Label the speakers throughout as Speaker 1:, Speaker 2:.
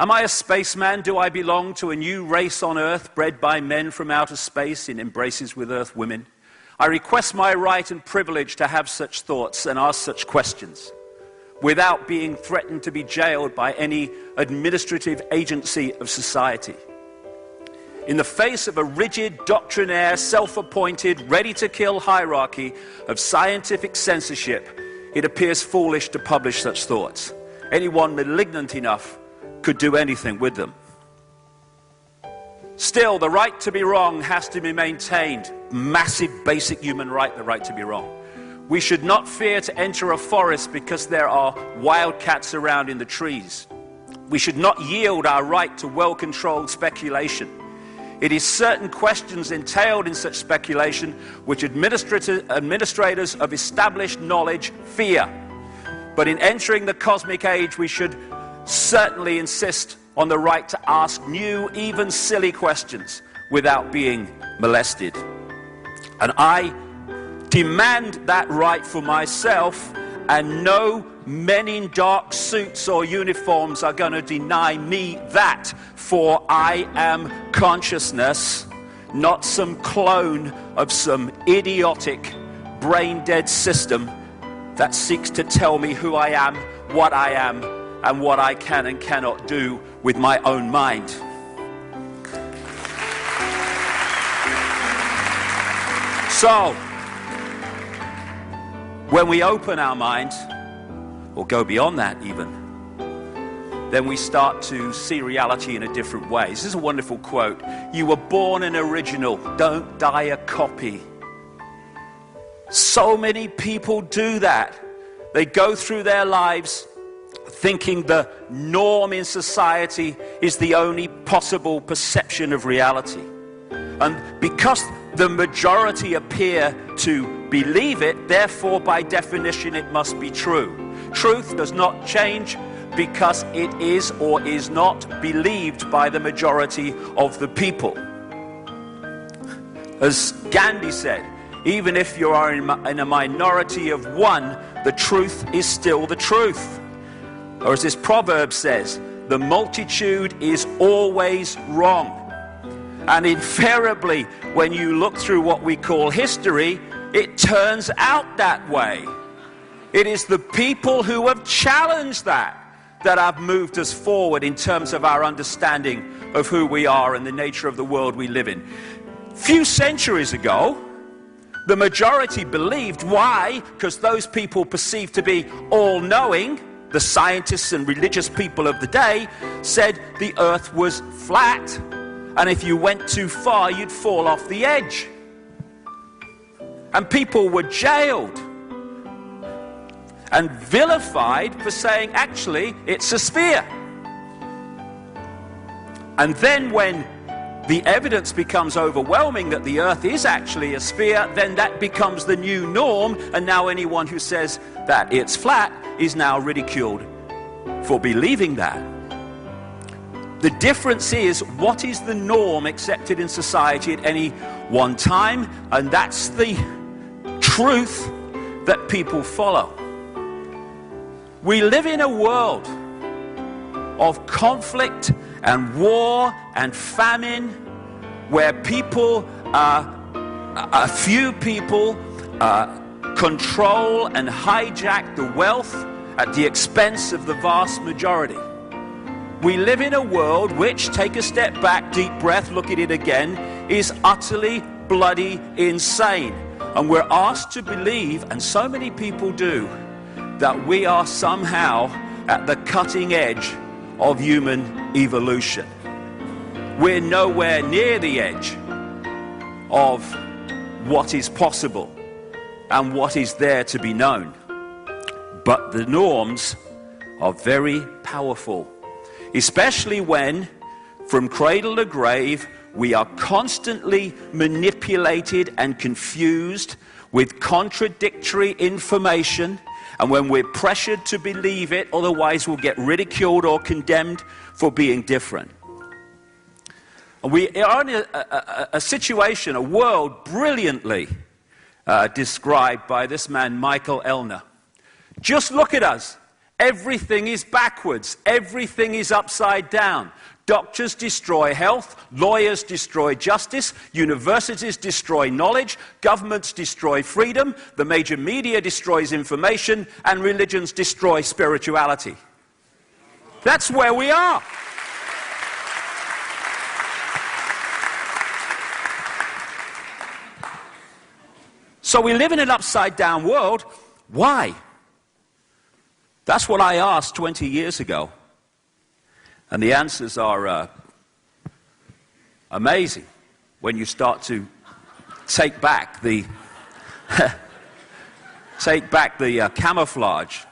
Speaker 1: Am I a spaceman? Do I belong to a new race on Earth bred by men from outer space in embraces with Earth women? I request my right and privilege to have such thoughts and ask such questions without being threatened to be jailed by any administrative agency of society. In the face of a rigid, doctrinaire, self-appointed, ready-to-kill hierarchy of scientific censorship, it appears foolish to publish such thoughts. Anyone malignant enough could do anything with them. Still, the right to be wrong has to be maintained. Massive basic human right, the right to be wrong. We should not fear to enter a forest because there are wildcats around in the trees. We should not yield our right to well-controlled speculation. It is certain questions entailed in such speculation which administrators of established knowledge fear. But in entering the cosmic age, we should certainly insist on the right to ask new, even silly questions without being molested. And I demand that right for myself, and no men in dark suits or uniforms are going to deny me that, for I am consciousness, not some clone of some idiotic, brain-dead system that seeks to tell me who I am, and what I can and cannot do with my own mind. So, when we open our minds, or go beyond that even, then we start to see reality in a different way. This is a wonderful quote. You were born an original, don't die a copy. So many people do that. They go through their lives thinking the norm in society is the only possible perception of reality. And because the majority appear to believe it, therefore by definition it must be true. Truth does not change because it is or is not believed by the majority of the people. As Gandhi said, even if you are in a minority of one, the truth is still the truth. Or as this proverb says, the multitude is always wrong. And invariably, when you look through what we call history, it turns out that way. It is the people who have challenged that have moved us forward in terms of our understanding of who we are and the nature of the world we live in. Few centuries ago, the majority believed. Why? Because those people perceived to be all-knowing. The scientists and religious people of the day said the earth was flat, and if you went too far, you'd fall off the edge. And people were jailed and vilified for saying, actually, it's a sphere. And then when the evidence becomes overwhelming that the earth is actually a sphere, then that becomes the new norm, and now anyone who says that it's flat is now ridiculed for believing that. The difference is, what is the norm accepted in society at any one time? And that's the truth that people follow. We live in a world of conflict and war and famine, where people, a few people, control and hijack the wealth at the expense of the vast majority. We live in a world which, take a step back, deep breath, look at it again, is utterly bloody insane. And we're asked to believe, and so many people do, that we are somehow at the cutting edge of human evolution. We're nowhere near the edge of what is possible and what is there to be known. But the norms are very powerful, especially when, from cradle to grave, we are constantly manipulated and confused with contradictory information, and when we're pressured to believe it, otherwise we'll get ridiculed or condemned for being different. And we are in a situation, a world brilliantly described by this man, Michael Ellner. Just look at us. Everything is backwards. Everything is upside down. Doctors destroy health, lawyers destroy justice, universities destroy knowledge, governments destroy freedom, the major media destroys information, and religions destroy spirituality. That's where we are. So we live in an upside-down world. Why? That's what I asked 20 years ago. And the answers are amazing when you start to take back the camouflage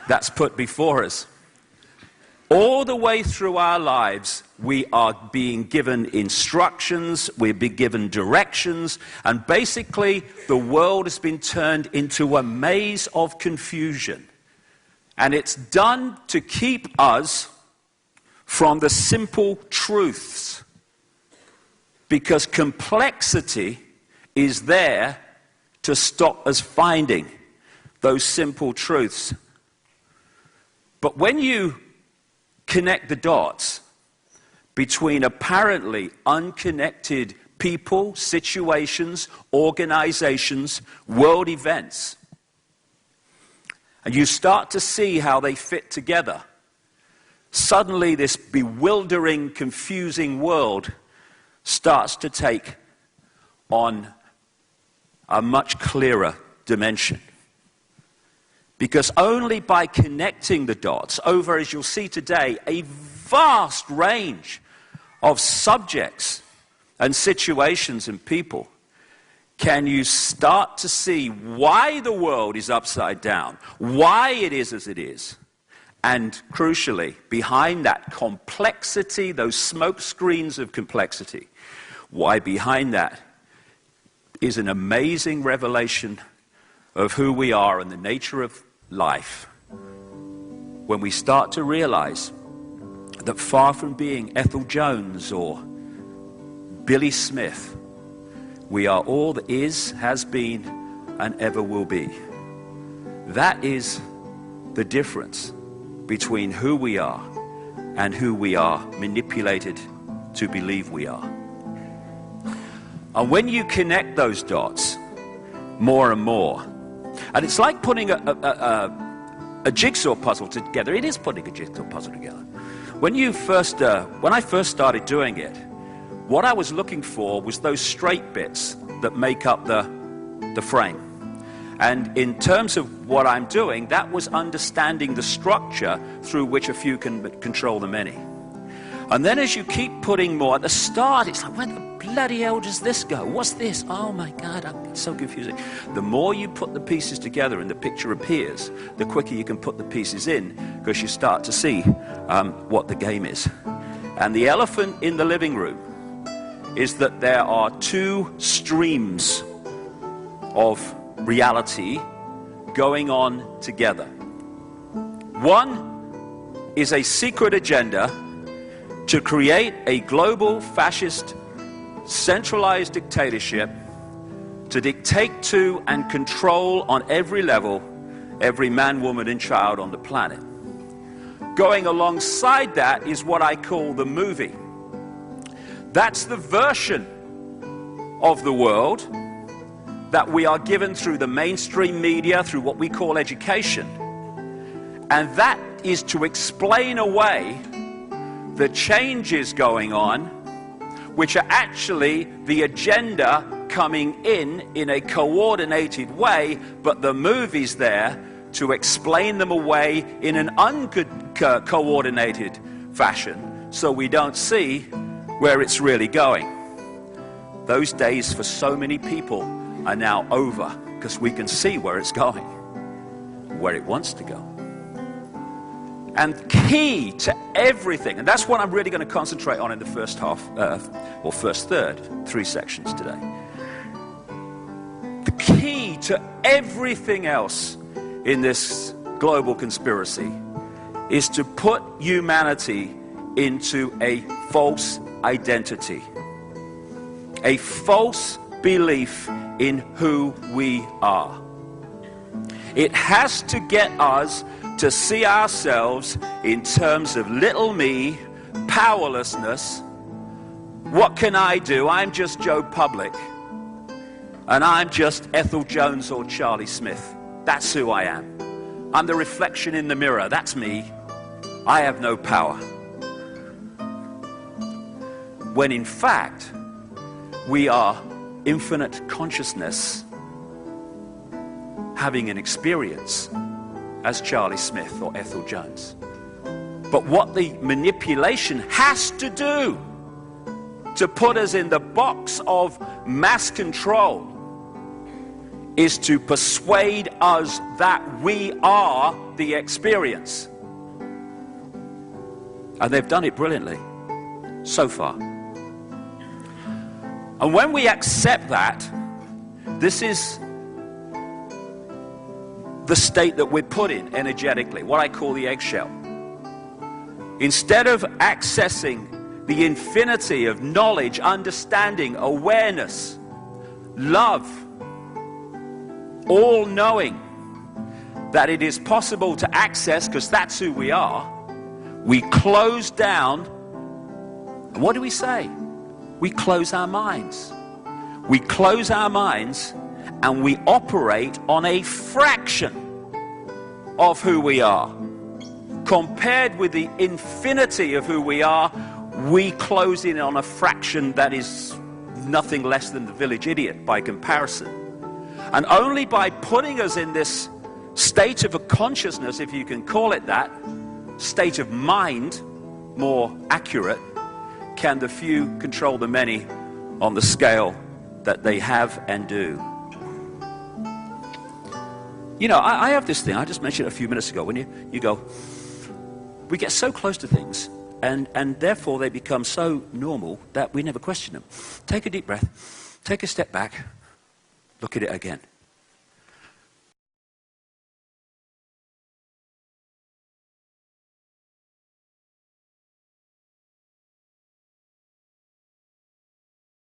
Speaker 1: that's put before us. All the way through our lives, we are being given instructions, we're being given directions, and basically the world has been turned into a maze of confusion. And it's done to keep us from the simple truths, because complexity is there to stop us finding those simple truths. But when you connect the dots between apparently unconnected people, situations, organizations, world events, and you start to see how they fit together, suddenly this bewildering, confusing world starts to take on a much clearer dimension. Because only by connecting the dots over, as you'll see today, a vast range of subjects and situations and people, can you start to see why the world is upside down, why it is as it is. And crucially, behind that complexity, those smoke screens of complexity, why behind that is an amazing revelation of who we are and the nature of life. When we start to realize that far from being Ethel Jones or Billy Smith, we are all that is, has been, and ever will be. That is the difference between who we are and who we are manipulated to believe we are. And when you connect those dots more and more, and it's like putting a jigsaw puzzle together. It is putting a jigsaw puzzle together. When I first started doing it, what I was looking for was those straight bits that make up the frame. And in terms of what I'm doing, that was understanding the structure through which a few can control the many. And then as you keep putting more, at the start, it's like, where the bloody hell does this go? What's this? Oh my God, it's so confusing. The more you put the pieces together and the picture appears, the quicker you can put the pieces in, because you start to see what the game is. And the elephant in the living room is that there are two streams of reality going on together. One is a secret agenda to create a global fascist centralized dictatorship to dictate to and control on every level every man, woman, and child on the planet. Going alongside that is what I call the movie. That's the version of the world that we are given through the mainstream media, through what we call education. And that is to explain away the changes going on, which are actually the agenda coming in a coordinated way, but the movie's there to explain them away in an uncoordinated fashion, so we don't see where it's really going. Those days for so many people are now over, because we can see where it's going, where it wants to go. And key to everything, and that's what I'm really going to concentrate on in the first half, or first third, 3 sections today. The key to everything else in this global conspiracy is to put humanity into a false identity, a false belief in who we are. It has to get us to see ourselves in terms of little me, powerlessness. What can I do? I'm just Joe Public. And I'm just Ethel Jones or Charlie Smith. That's who I am. I'm the reflection in the mirror. That's me. I have no power. When in fact, we are infinite consciousness having an experience as Charlie Smith or Ethel Jones. But what the manipulation has to do to put us in the box of mass control is to persuade us that we are the experience. And they've done it brilliantly, so far. And when we accept that, this is the state that we're put in energetically, what I call the eggshell. Instead of accessing the infinity of knowledge, understanding, awareness, love, all-knowing, that it is possible to access, because that's who we are, we close down. And what do we say? We close our minds. We close our minds and we operate on a fraction of who we are. Compared with the infinity of who we are, we close in on a fraction that is nothing less than the village idiot by comparison. And only by putting us in this state of a consciousness, if you can call it that, state of mind, more accurate, can the few control the many on the scale that they have and do. You know, I have this thing, I just mentioned it a few minutes ago, when you go, we get so close to things, and therefore they become so normal that we never question them. Take a deep breath, take a step back, look at it again.